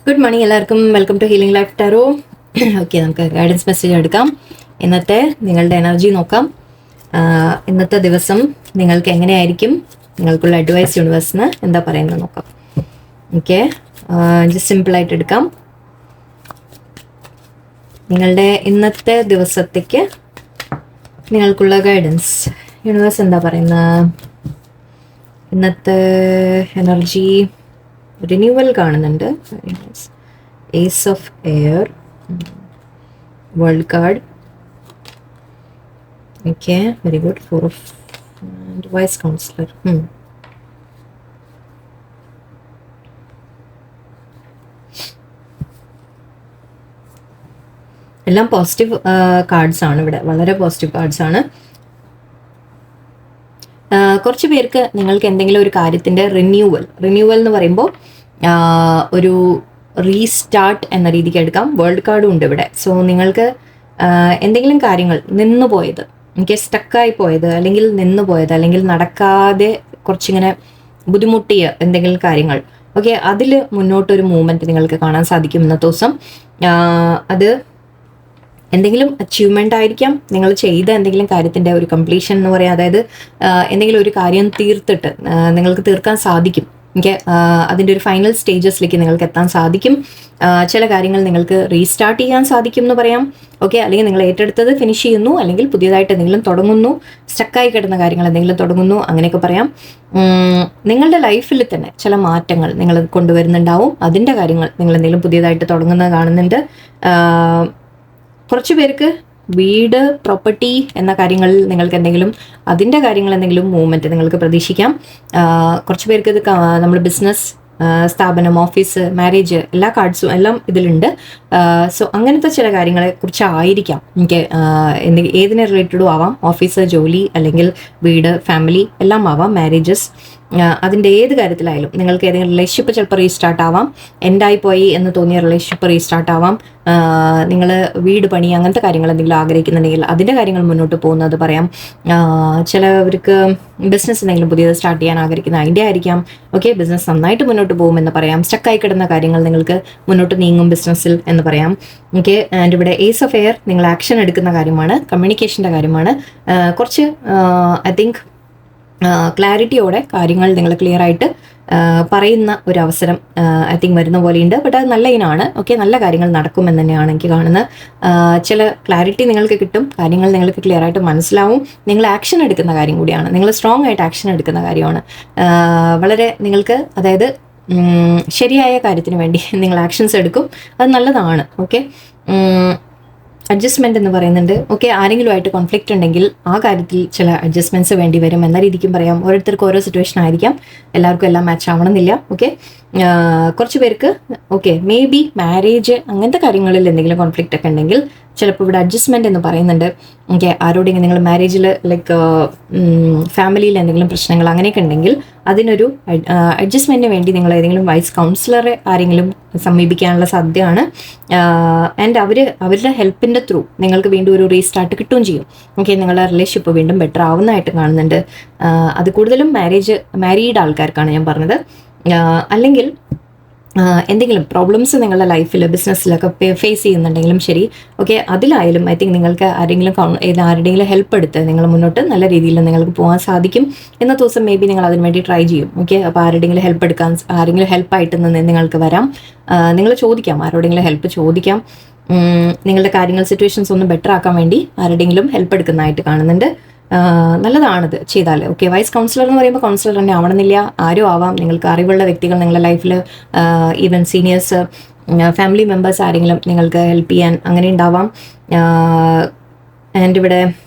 Good morning എല്ലാവർക്കും. Welcome to healing life tarot. Okay, നമുക്ക് guidance message എടുക്കാം. ഇന്നത്തെ നിങ്ങളുടെ എനർജി നോക്കാം. ഇന്നത്തെ ദിവസം നിങ്ങൾക്ക് എങ്ങനെയായിരിക്കും, നിങ്ങൾക്കുള്ള അഡ്വൈസ് യൂണിവേഴ്സിന് എന്താ പറയുന്നത് നോക്കാം. ഓക്കെ, ജസ്റ്റ് സിമ്പിളായിട്ട് എടുക്കാം. നിങ്ങളുടെ ഇന്നത്തെ ദിവസത്തേക്ക് നിങ്ങൾക്കുള്ള ഗൈഡൻസ് യൂണിവേഴ്സ് എന്താ പറയുന്നത്. ഇന്നത്തെ എനർജി റിന്യൂവൽ കാണുന്നുണ്ട്. Ace of air, world card. Okay, very good. 4 of wise counsellor. എല്ലാം പോസിറ്റീവ് കാർഡ്സ് ആണ് ഇവിടെ, വളരെ പോസിറ്റീവ് കാർഡ്സ് ആണ്. കുറച്ച് പേർക്ക് നിങ്ങൾക്ക് എന്തെങ്കിലും ഒരു കാര്യത്തിൻ്റെ റിന്യൂവൽ എന്ന് പറയുമ്പോൾ ഒരു റീസ്റ്റാർട്ട് എന്ന രീതിക്ക് എടുക്കാം. വേൾഡ് കാർഡും ഉണ്ട് ഇവിടെ. സോ നിങ്ങൾക്ക് എന്തെങ്കിലും കാര്യങ്ങൾ നിന്നുപോയത്, എനിക്ക് സ്റ്റക്കായി പോയത്, അല്ലെങ്കിൽ നിന്നുപോയത്, അല്ലെങ്കിൽ നടക്കാതെ കുറച്ചിങ്ങനെ ബുദ്ധിമുട്ടിയ എന്തെങ്കിലും കാര്യങ്ങൾ, ഓക്കെ, അതിൽ മുന്നോട്ടൊരു മൂവ്മെൻറ്റ് നിങ്ങൾക്ക് കാണാൻ സാധിക്കും ഇന്നത്തെ ദിവസം. അത് എന്തെങ്കിലും അച്ചീവ്മെൻ്റ് ആയിരിക്കാം, നിങ്ങൾ ചെയ്ത എന്തെങ്കിലും കാര്യത്തിൻ്റെ ഒരു കംപ്ലീഷൻ എന്ന് പറയാം. അതായത് എന്തെങ്കിലും ഒരു കാര്യം തീർത്തിട്ട് നിങ്ങൾക്ക് തീർക്കാൻ സാധിക്കും. ഓക്കെ, അതിൻ്റെ ഒരു ഫൈനൽ സ്റ്റേജസിലേക്ക് നിങ്ങൾക്ക് എത്താൻ സാധിക്കും. ചില കാര്യങ്ങൾ നിങ്ങൾക്ക് റീസ്റ്റാർട്ട് ചെയ്യാൻ സാധിക്കും എന്ന് പറയാം. ഓക്കെ, അല്ലെങ്കിൽ നിങ്ങൾ ഏറ്റെടുത്തത് ഫിനിഷ് ചെയ്യുന്നു, അല്ലെങ്കിൽ പുതിയതായിട്ട് എന്തെങ്കിലും തുടങ്ങുന്നു, സ്റ്റക്കായി കിടന്ന കാര്യങ്ങൾ എന്തെങ്കിലും തുടങ്ങുന്നു, അങ്ങനെയൊക്കെ പറയാം. നിങ്ങളുടെ ലൈഫിൽ തന്നെ ചില മാറ്റങ്ങൾ നിങ്ങൾ കൊണ്ടുവരുന്നുണ്ടാവും. അതിൻ്റെ കാര്യങ്ങൾ നിങ്ങൾ എന്തെങ്കിലും പുതിയതായിട്ട് തുടങ്ങുന്നത് കാണുന്നുണ്ട്. കുറച്ച് പേർക്ക് വീട്, പ്രോപ്പർട്ടി എന്ന കാര്യങ്ങളിൽ നിങ്ങൾക്ക് എന്തെങ്കിലും അതിൻ്റെ കാര്യങ്ങൾ എന്തെങ്കിലും മൂവ്മെൻറ്റ് നിങ്ങൾക്ക് പ്രതീക്ഷിക്കാം. കുറച്ച് പേർക്ക് ഇത് നമ്മൾ ബിസിനസ്, സ്ഥാപനം, ഓഫീസ്, മാരേജ്, എല്ലാ കാർഡ്സും എല്ലാം ഇതിലുണ്ട്. സോ അങ്ങനത്തെ ചില കാര്യങ്ങളെ കുറിച്ചായിരിക്കാം എനിക്ക് ഏതിനെ റിലേറ്റഡും ആവാം. ഓഫീസ്, ജോലി, അല്ലെങ്കിൽ വീട്, ഫാമിലി എല്ലാം ആവാം, മാരേജസ്, അതിൻ്റെ ഏത് കാര്യത്തിലായാലും നിങ്ങൾക്ക് ഏതെങ്കിലും റിലേഷൻഷിപ്പ് ചിലപ്പോൾ റീസ്റ്റാർട്ട് ആവാം. എൻഡായി പോയി എന്ന് തോന്നിയ റിലേഷൻഷിപ്പ് റീസ്റ്റാർട്ട് ആവാം. നിങ്ങൾ വീട് പണി അങ്ങനത്തെ കാര്യങ്ങൾ എന്തെങ്കിലും ആഗ്രഹിക്കുന്നുണ്ടെങ്കിൽ അതിൻ്റെ കാര്യങ്ങൾ മുന്നോട്ട് പോകുന്നത് പറയാം. ചിലവർക്ക് ബിസിനസ് എന്തെങ്കിലും പുതിയത് സ്റ്റാർട്ട് ചെയ്യാൻ ആഗ്രഹിക്കുന്ന അതിൻ്റെ ആയിരിക്കാം. ഓക്കെ, ബിസിനസ് നന്നായിട്ട് മുന്നോട്ട് പോകുമെന്ന് പറയാം. സ്റ്റക്കായി കിടന്ന കാര്യങ്ങൾ നിങ്ങൾക്ക് മുന്നോട്ട് നീങ്ങും ബിസിനസ്സിൽ എന്ന് പറയാം. ഓക്കെ, ആൻഡ് ഇവിടെ ഏസ് ഓഫ് എയർ, നിങ്ങൾ ആക്ഷൻ എടുക്കുന്ന കാര്യമാണ്, കമ്മ്യൂണിക്കേഷൻ്റെ കാര്യമാണ്. കുറച്ച് ഐ തിങ്ക് ക്ലാരിറ്റിയോടെ കാര്യങ്ങൾ നിങ്ങൾ ക്ലിയർ ആയിട്ട് പറയുന്ന ഒരു അവസരം ഐ തിങ്ക് വരുന്ന പോലെയുണ്ട്. ബട്ട് അത് നല്ല ഇനാണ്. ഓക്കെ, നല്ല കാര്യങ്ങൾ നടക്കുമെന്ന് തന്നെയാണ് എനിക്ക് കാണുന്നത്. ചില ക്ലാരിറ്റി നിങ്ങൾക്ക് കിട്ടും, കാര്യങ്ങൾ നിങ്ങൾക്ക് ക്ലിയർ ആയിട്ട് മനസ്സിലാവും. നിങ്ങൾ ആക്ഷൻ എടുക്കുന്ന കാര്യം കൂടിയാണ്, നിങ്ങൾ സ്ട്രോങ് ആയിട്ട് ആക്ഷൻ എടുക്കുന്ന കാര്യമാണ്. വളരെ നിങ്ങൾക്ക്, അതായത് ശരിയായ കാര്യത്തിന് വേണ്ടി നിങ്ങൾ ആക്ഷൻസ് എടുക്കും, അത് നല്ലതാണ്. ഓക്കെ, അഡ്ജസ്റ്റ്മെൻറ്റ് എന്ന് പറയുന്നുണ്ട്. ഓക്കെ, ആരെങ്കിലുമായിട്ട് കോൺഫ്ലിക്റ്റ് ഉണ്ടെങ്കിൽ ആ കാര്യത്തിൽ ചില അഡ്ജസ്റ്റ്മെൻറ്റ്സ് വേണ്ടി വരും എന്ന രീതിക്കും പറയാം. ഓരോരുത്തർക്കും ഓരോ സിറ്റുവേഷൻ ആയിരിക്കാം, എല്ലാവർക്കും എല്ലാം മാച്ച് ആവണമെന്നില്ല. ഓക്കെ, കുറച്ച് പേർക്ക് ഓക്കെ മേ ബി മാരേജ് അങ്ങനത്തെ കാര്യങ്ങളിൽ എന്തെങ്കിലും കോൺഫ്ലിക്റ്റ് ഒക്കെ ഉണ്ടെങ്കിൽ ചിലപ്പോൾ ഇവിടെ അഡ്ജസ്റ്റ്മെൻറ്റ് എന്ന് പറയുന്നുണ്ട്. ഓക്കെ, ആരോടെങ്കിലും നിങ്ങൾ മാരേജിൽ ലൈക്ക് ഫാമിലിയിൽ എന്തെങ്കിലും പ്രശ്നങ്ങൾ അങ്ങനെയൊക്കെ ഉണ്ടെങ്കിൽ അതിനൊരു അഡ്ജസ്റ്റ്മെൻറ്റിന് വേണ്ടി നിങ്ങൾ ഏതെങ്കിലും വൈസ് കൗൺസിലറെ ആരെങ്കിലും സമീപിക്കാനുള്ള സാധ്യതയാണ്. ആൻഡ് അവരുടെ ഹെൽപ്പിൻ്റെ ത്രൂ നിങ്ങൾക്ക് വീണ്ടും ഒരു റീസ്റ്റാർട്ട് കിട്ടുകയും ചെയ്യും. ഓക്കെ, നിങ്ങളുടെ റിലേഷൻഷിപ്പ് വീണ്ടും ബെറ്റർ ആവുന്നതായിട്ട് കാണുന്നുണ്ട്. അത് കൂടുതലും മാരീഡ് ആൾക്കാർക്കാണ് ഞാൻ പറഞ്ഞത്. അല്ലെങ്കിൽ എന്തെങ്കിലും പ്രോബ്ലംസ് നിങ്ങളുടെ ലൈഫിൽ, ബിസിനസ്സിലൊക്കെ ഫേസ് ചെയ്യുന്നുണ്ടെങ്കിലും ശരി, ഓക്കെ, അതിലായാലും ഐ തിങ്ക് നിങ്ങൾക്ക് ആരുടെയെങ്കിലും ഹെൽപ്പ് എടുത്ത് നിങ്ങൾ മുന്നോട്ട് നല്ല രീതിയിൽ നിങ്ങൾക്ക് പോകാൻ സാധിക്കും. ഇന്നത്തെ ദിവസം മേ ബി നിങ്ങൾ അതിന് വേണ്ടി ട്രൈ ചെയ്യും. ഓക്കെ, അപ്പോൾ ആരുടെയെങ്കിലും ഹെൽപ്പ് എടുക്കാൻ, ആരെങ്കിലും ഹെൽപ്പായിട്ട് നിന്ന് നിങ്ങൾക്ക് വരാം. നിങ്ങൾ ചോദിക്കാം, ആരോടെങ്കിലും ഹെൽപ്പ് ചോദിക്കാം. നിങ്ങളുടെ കാര്യങ്ങൾ, സിറ്റുവേഷൻസ് ഒന്ന് ബെറ്റർ ആക്കാൻ വേണ്ടി ആരുടെയെങ്കിലും ഹെൽപ്പ് എടുക്കുന്നതായിട്ട് കാണുന്നുണ്ട്. നല്ലതാണിത് ചെയ്താൽ. ഓക്കെ, വൈസ് കൗൺസിലർ എന്ന് പറയുമ്പോൾ കൗൺസിലർ തന്നെ ആവണമെന്നില്ല, ആരും ആവാം. നിങ്ങൾക്ക് അറിവുള്ള വ്യക്തികൾ നിങ്ങളുടെ ലൈഫിൽ, ഈവൻ സീനിയേഴ്സ്, ഫാമിലി മെമ്പേഴ്സ് ആരെങ്കിലും നിങ്ങൾക്ക് ഹെൽപ്പ് ചെയ്യാൻ അങ്ങനെ ഉണ്ടാവാം. ആൻഡ് ഇവിടെ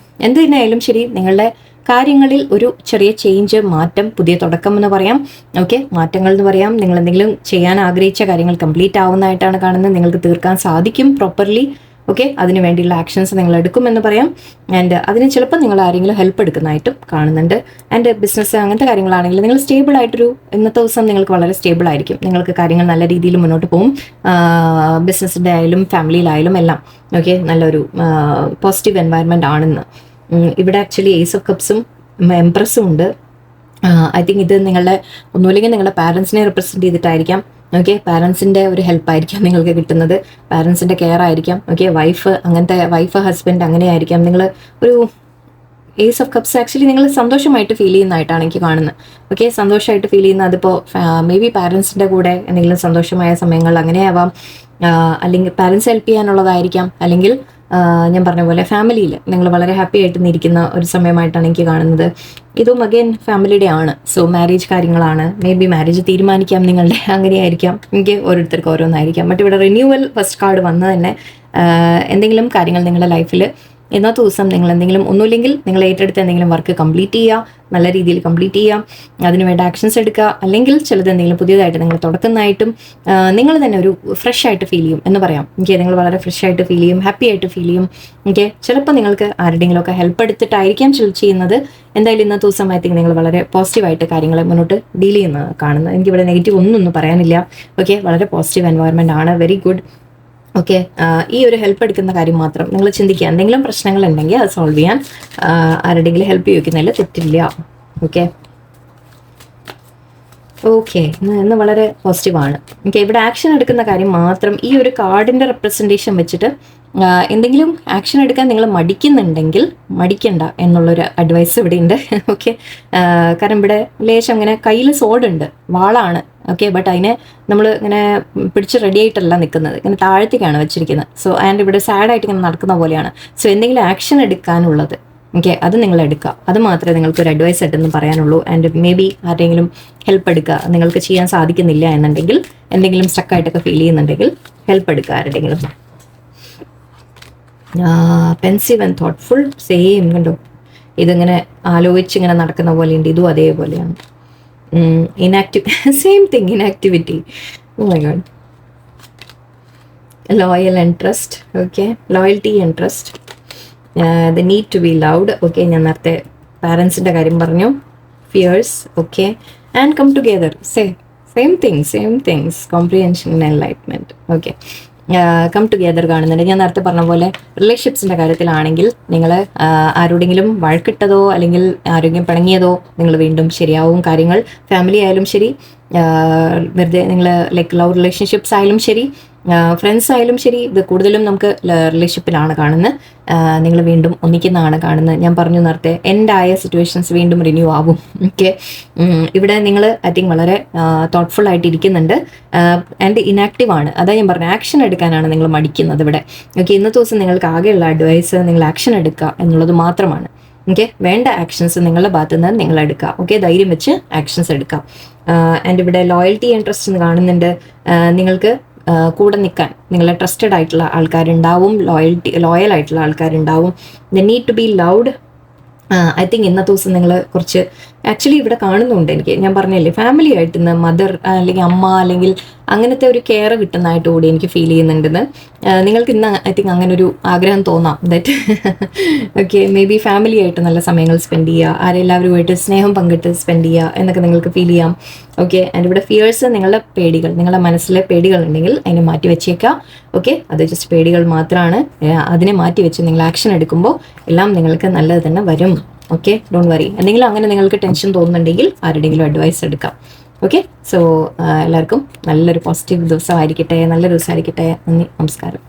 എന്ത് തന്നെയായാലും ശരി, നിങ്ങളുടെ കാര്യങ്ങളിൽ ഒരു ചെറിയ ചേഞ്ച്, മാറ്റം, പുതിയ തുടക്കം എന്ന് പറയാം. ഓക്കെ, മാറ്റങ്ങൾ എന്ന് പറയാം. നിങ്ങൾ എന്തെങ്കിലും ചെയ്യാൻ ആഗ്രഹിച്ച കാര്യങ്ങൾ കംപ്ലീറ്റ് ആവുന്നതായിട്ടാണ് കാണുന്നത്. നിങ്ങൾക്ക് തീർക്കാൻ സാധിക്കും പ്രോപ്പർലി. ഓക്കെ, അതിന് വേണ്ടിയുള്ള ആക്ഷൻസ് നിങ്ങൾ എടുക്കുമെന്ന് പറയാം. ആൻഡ് അതിന് ചിലപ്പോൾ നിങ്ങൾ ആരെങ്കിലും ഹെൽപ്പ് എടുക്കുന്നതായിട്ടും കാണുന്നുണ്ട്. ആൻഡ് ബിസിനസ് അങ്ങനത്തെ കാര്യങ്ങളാണെങ്കിൽ നിങ്ങൾ സ്റ്റേബിൾ ആയിട്ടൊരു ഇന്നത്തെ ദിവസം നിങ്ങൾക്ക് വളരെ സ്റ്റേബിൾ ആയിരിക്കും. നിങ്ങൾക്ക് കാര്യങ്ങൾ നല്ല രീതിയിൽ മുന്നോട്ട് പോകും. ബിസിനസ്സിൻ്റെ ആയാലും ഫാമിലിയിലായാലും എല്ലാം ഓക്കെ, നല്ലൊരു പോസിറ്റീവ് എൻവയൺമെൻറ്റ് ആണെന്ന്. ഇവിടെ ആക്ച്വലി ഏസ് ഓഫ് കപ്സും എംപ്രസ്സും ഉണ്ട്. ഐ തിങ്ക് ഇത് നിങ്ങളുടെ ഒന്നുമില്ലെങ്കിൽ നിങ്ങളുടെ പാരൻസിനെ റിപ്രസെൻറ്റ് ചെയ്തിട്ടായിരിക്കാം. ഓക്കെ. പാരൻസിൻ്റെ ഒരു ഹെൽപ്പായിരിക്കാം നിങ്ങൾക്ക് കിട്ടുന്നത്, പാരൻസിൻ്റെ കെയർ ആയിരിക്കാം. ഓക്കെ. വൈഫ് ഹസ്ബൻഡ് അങ്ങനെയായിരിക്കാം. നിങ്ങൾ ഒരു ഏസ് ഓഫ് കപ്സ് ആക്ച്വലി നിങ്ങൾ സന്തോഷമായിട്ട് ഫീൽ ചെയ്യുന്നതായിട്ടാണ് എനിക്ക് കാണുന്നത്. ഓക്കെ. സന്തോഷമായിട്ട് ഫീൽ ചെയ്യുന്ന അതിപ്പോൾ മേ ബി പാരൻസിൻ്റെ കൂടെ എന്തെങ്കിലും സന്തോഷമായ സമയങ്ങൾ അങ്ങനെയാവാം, അല്ലെങ്കിൽ പാരൻസ് ഹെൽപ്പ് ചെയ്യാനുള്ളതായിരിക്കാം, അല്ലെങ്കിൽ ഞാൻ പറഞ്ഞ പോലെ ഫാമിലിയിൽ നിങ്ങൾ വളരെ ഹാപ്പി ആയിട്ട് ഇരിക്കുന്ന ഒരു സമയമായിട്ടാണ് എനിക്ക് കാണുന്നത്. ഇതും അഗൈൻ ഫാമിലിയുടെ ആണ്. സോ മാരേജ് കാര്യങ്ങളാണ്, മേ ബി മാരേജ് തീരുമാനിക്കാം നിങ്ങളുടെ, അങ്ങനെയായിരിക്കാം. എനിക്ക് ഓരോരുത്തർക്ക് ഓരോന്നായിരിക്കാം. ബട്ട് ഇവിടെ റിന്യൂവൽ ഫസ്റ്റ് കാർഡ് വന്ന് തന്നെ എന്തെങ്കിലും കാര്യങ്ങൾ നിങ്ങളുടെ ലൈഫിൽ ഇന്നത്തെ ദിവസം നിങ്ങൾ എന്തെങ്കിലും ഒന്നുമില്ലെങ്കിൽ നിങ്ങൾ ഏറ്റെടുത്ത് എന്തെങ്കിലും വർക്ക് കംപ്ലീറ്റ് ചെയ്യുക, നല്ല രീതിയിൽ കംപ്ലീറ്റ് ചെയ്യുക, അതിനുവേണ്ട ആക്ഷൻസ് എടുക്കുക. അല്ലെങ്കിൽ ചിലത് എന്തെങ്കിലും പുതിയതായിട്ട് നിങ്ങൾ തുടക്കുന്നതായിട്ടും നിങ്ങൾ തന്നെ ഒരു ഫ്രഷ് ആയിട്ട് ഫീൽ ചെയ്യും എന്ന് പറയാം. എനിക്ക് നിങ്ങൾ വളരെ ഫ്രഷ് ആയിട്ട് ഫീൽ ചെയ്യും, ഹാപ്പി ആയിട്ട് ഫീൽ ചെയ്യും. എനിക്ക് ചിലപ്പോൾ നിങ്ങൾക്ക് ആരുടെയെങ്കിലുമൊക്കെ ഹെൽപ്പ് എടുത്തിട്ടായിരിക്കാം ചെയ്യുന്നത്. എന്തായാലും ഇന്നത്തെ ദിവസം ഐ തിങ്ക് നിങ്ങൾ വളരെ പോസിറ്റീവായിട്ട് കാര്യങ്ങളെ മുന്നോട്ട് ഡീൽ ചെയ്യുന്നത് കാണുന്നത്. എനിക്കിവിടെ നെഗറ്റീവ് ഒന്നും പറയാനില്ല. ഓക്കെ. വളരെ പോസിറ്റീവ് എൻവയോൺമെൻറ്റ് ആണ്, വെരി ഗുഡ്. ഓക്കെ. ഈ ഒരു ഹെൽപ്പ് എടുക്കുന്ന കാര്യം മാത്രം നിങ്ങൾ ചിന്തിക്കുക. എന്തെങ്കിലും പ്രശ്നങ്ങൾ ഉണ്ടെങ്കിൽ അത് സോൾവ് ചെയ്യാൻ ആരുടെയെങ്കിലും ഹെൽപ്പ് ചോദിക്കുന്നതിൽ തെറ്റില്ല. ഓക്കെ. ഓക്കെ. ഇന്ന് വളരെ പോസിറ്റീവാണ്. ഓക്കെ. ഇവിടെ ആക്ഷൻ എടുക്കുന്ന കാര്യം മാത്രം ഈ ഒരു കാർഡിൻ്റെ റെപ്രസെൻറ്റേഷൻ വെച്ചിട്ട് എന്തെങ്കിലും ആക്ഷൻ എടുക്കാൻ നിങ്ങൾ മടിക്കുന്നുണ്ടെങ്കിൽ മടിക്കണ്ട എന്നുള്ളൊരു അഡ്വൈസ് ഇവിടെ ഉണ്ട്. ഓക്കെ. കാരണം ഇവിടെ ലേശം അങ്ങനെ കയ്യിൽ സോഡുണ്ട്, വാളാണ്. ഓക്കെ. ബട്ട് അതിനെ നമ്മൾ ഇങ്ങനെ പിടിച്ച് റെഡി ആയിട്ടല്ല നിൽക്കുന്നത്, ഇങ്ങനെ താഴത്തേക്കാണ് വെച്ചിരിക്കുന്നത്. സോ ആൻഡ് ഇവിടെ സാഡായിട്ട് ഇങ്ങനെ നടക്കുന്ന പോലെയാണ്. സോ എന്തെങ്കിലും ആക്ഷൻ എടുക്കാനുള്ളത് ഓക്കെ അത് നിങ്ങൾ എടുക്കുക. അത് മാത്രമേ നിങ്ങൾക്ക് ഒരു അഡ്വൈസ് ആയിട്ടെന്ന് പറയാനുള്ളൂ. ആൻഡ് മേ ബി ആരുടെയെങ്കിലും ഹെൽപ്പ് എടുക്കുക. നിങ്ങൾക്ക് ചെയ്യാൻ സാധിക്കുന്നില്ല എന്നുണ്ടെങ്കിൽ, എന്തെങ്കിലും സ്റ്റക്കായിട്ടൊക്കെ ഫീൽ ചെയ്യുന്നുണ്ടെങ്കിൽ ഹെൽപ്പ് എടുക്കുക ആരുടെയെങ്കിലും. പെൻസീവ് ആൻഡ് തോട്ട്ഫുൾ സെയിം കണ്ടോ, ഇതിങ്ങനെ ആലോചിച്ച് ഇങ്ങനെ നടക്കുന്ന പോലെയുണ്ട്. ഇതും അതേപോലെയാണ്. Inactive same thing, inactivity. Oh my God. Loyal and trust. Okay. Loyalty and trust. The need to be loud. Okay. ഞാൻ നേരത്തെ പാരൻസിൻ്റെ കാര്യം പറഞ്ഞു. Fears. Okay. And come together. Same things. Comprehension and enlightenment. Okay. Come together കാണുന്നുണ്ട്. ഞാൻ നേരത്തെ പറഞ്ഞ പോലെ റിലേഷൻഷിപ്സിൻ്റെ കാര്യത്തിലാണെങ്കിൽ നിങ്ങൾ ആരോടെങ്കിലും വഴക്കിട്ടതോ അല്ലെങ്കിൽ ആരോഗ്യം പിണങ്ങിയതോ നിങ്ങൾ വീണ്ടും ശരിയാവും കാര്യങ്ങൾ. ഫാമിലി ആയാലും ശരി, വെറുതെ നിങ്ങൾ ലൈക്ക് ലവ് റിലേഷൻഷിപ്സ് ആയാലും ശരി, ഫ്രണ്ട്സ് ആയാലും ശരി, ഇത് കൂടുതലും നമുക്ക് റിലേഷൻഷിപ്പിലാണ് കാണുന്നത്. നിങ്ങൾ വീണ്ടും ഒന്നിക്കുന്നതാണ് കാണുന്നത്. ഞാൻ പറഞ്ഞു നേരത്തെ എൻഡായ സിറ്റുവേഷൻസ് വീണ്ടും റിന്യൂ ആവും. ഓക്കെ. ഇവിടെ നിങ്ങൾ ഐ തിങ്ക് വളരെ തോട്ട്ഫുൾ ആയിട്ട് ഇരിക്കുന്നുണ്ട്. ആൻഡ് ഇനാക്റ്റീവ് ആണ്. അതാ ഞാൻ പറഞ്ഞു, ആക്ഷൻ എടുക്കാനാണ് നിങ്ങൾ മടിക്കുന്നത് ഇവിടെ. ഓക്കെ. ഇന്നത്തെ ദിവസം നിങ്ങൾക്ക് ആകെയുള്ള അഡ്വൈസ് നിങ്ങൾ ആക്ഷൻ എടുക്കുക എന്നുള്ളത് മാത്രമാണ്. ഓക്കെ. വേണ്ട ആക്ഷൻസ് നിങ്ങളുടെ ഭാഗത്തു നിന്ന് നിങ്ങൾ എടുക്കുക. ഓക്കെ. ധൈര്യം വെച്ച് ആക്ഷൻസ് എടുക്കാം. ആൻഡ് ഇവിടെ ലോയൽറ്റി ആൻഡ് ട്രസ്റ്റ് എന്ന് കാണുന്നുണ്ട്. നിങ്ങൾക്ക് കൂടെ നിൽക്കാൻ നിങ്ങളെ ട്രസ്റ്റഡ് ആയിട്ടുള്ള ആൾക്കാരുണ്ടാവും, ലോയൽ ആയിട്ടുള്ള ആൾക്കാരുണ്ടാവും. The need to be loud. I think ഇന്നത്തെ ദിവസം നിങ്ങൾ കുറച്ച് ആക്ച്വലി ഇവിടെ കാണുന്നുണ്ട്. എനിക്ക് ഞാൻ പറഞ്ഞില്ലേ, ഫാമിലി ആയിട്ട് ഇന്ന് മദർ അല്ലെങ്കിൽ അമ്മ അല്ലെങ്കിൽ അങ്ങനത്തെ ഒരു കെയർ കിട്ടുന്നതായിട്ട് കൂടി എനിക്ക് ഫീൽ ചെയ്യുന്നുണ്ടെന്ന്. നിങ്ങൾക്ക് ഇന്ന് ഐ തിങ്ക് അങ്ങനെ ഒരു ആഗ്രഹം തോന്നാം. That okay may be family ആയിട്ട് നല്ല സമയങ്ങൾ സ്പെൻഡ് ചെയ്യുക, ആരെല്ലാവരുമായിട്ട് സ്നേഹം പങ്കിട്ട് സ്പെൻഡ് ചെയ്യുക എന്നൊക്കെ നിങ്ങൾക്ക് ഫീൽ ചെയ്യാം. ഓക്കെ. ആൻഡ് ഇവിടെ ഫിയേഴ്സ്, നിങ്ങളുടെ പേടികൾ, നിങ്ങളുടെ മനസ്സിലെ പേടികൾ ഉണ്ടെങ്കിൽ അതിനെ മാറ്റി വെച്ചേക്കാം. ഓക്കെ. അത് ജസ്റ്റ് പേടികൾ മാത്രമാണ്. അതിനെ മാറ്റി വെച്ച് നിങ്ങൾ ആക്ഷൻ എടുക്കുമ്പോൾ എല്ലാം നിങ്ങൾക്ക് നല്ലത് തന്നെ വരും. ഓക്കെ. Don't worry. എന്തെങ്കിലും അങ്ങനെ നിങ്ങൾക്ക് ടെൻഷൻ തോന്നുന്നുണ്ടെങ്കിൽ ആരുടെയെങ്കിലും അഡ്വൈസ് എടുക്കാം. ഓക്കെ. സോ എല്ലാവർക്കും നല്ലൊരു പോസിറ്റീവ് ദിവസമായിരിക്കട്ടെ, നല്ലൊരു ദിവസമായിരിക്കട്ടെ. നന്ദി, നമസ്കാരം.